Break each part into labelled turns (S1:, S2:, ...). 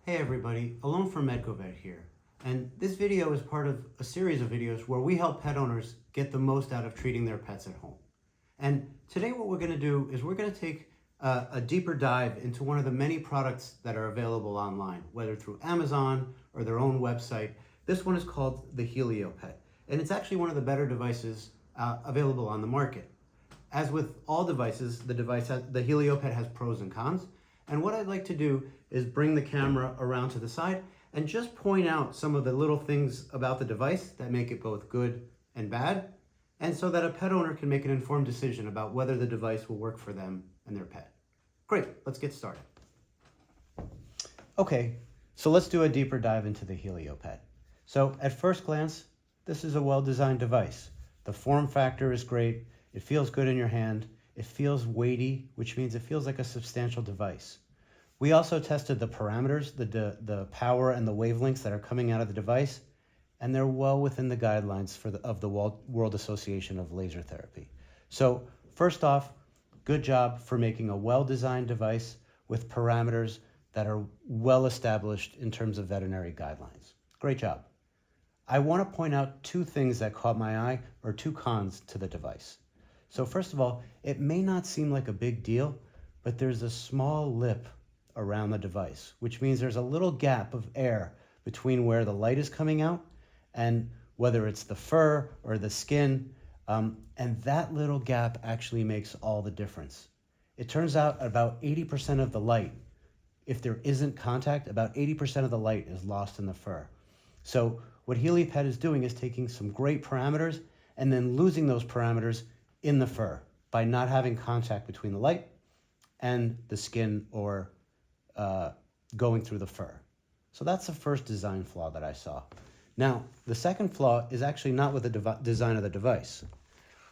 S1: Hey everybody, Alone from MedcoVet here, and this video is part of a series of videos where we help pet owners get the most out of treating their pets at home. And today what we're going to do is we're going to take a deeper dive into one of the many products that are available online, whether through Amazon or their own website. This one is called the Helio Pet, and it's actually one of the better devices available on the market. As with all devices, the Helio Pet has pros and cons. And what I'd like to do is bring the camera around to the side and just point out some of the little things about the device that make it both good and bad, and so that a pet owner can make an informed decision about whether the device will work for them and their pet. Great, let's get started. Okay, so let's do a deeper dive into the Helio Pet. So at first glance, this is a well-designed device. The form factor is great, it feels good in your hand, it feels weighty, which means it feels like a substantial device. We also tested the parameters, the power and the wavelengths that are coming out of the device, and they're well within the guidelines of the World Association of Laser Therapy. So first off, good job for making a well-designed device with parameters that are well established in terms of veterinary guidelines. Great job. I want to point out two things that caught my eye, or two cons to the device. So first of all, it may not seem like a big deal, but there's a small lip around the device, which means there's a little gap of air between where the light is coming out and whether it's the fur or the skin, and that little gap actually makes all the difference. It turns out about 80% of the light, if there isn't contact, about 80% of the light is lost in the fur. So what HelioPet is doing is taking some great parameters and then losing those parameters in the fur by not having contact between the light and the skin or going through the fur. So that's the first design flaw that I saw. Now, the second flaw is actually not with the design of the device.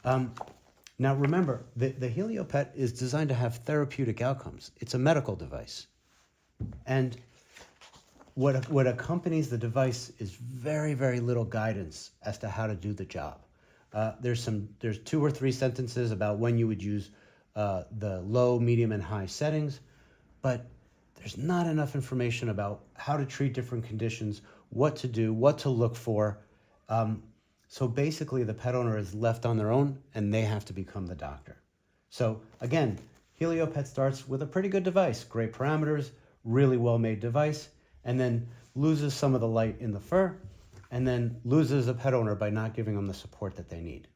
S1: Now remember, the HelioPet is designed to have therapeutic outcomes. It's a medical device. And what accompanies the device is very, very little guidance as to how to do the job. There's 2 or 3 sentences about when you would use the low, medium, and high settings, but there's not enough information about how to treat different conditions, what to do, what to look for. So basically the pet owner is left on their own and they have to become the doctor. So again, HelioPet starts with a pretty good device, great parameters, really well-made device, and then loses some of the light in the fur, and then loses a pet owner by not giving them the support that they need.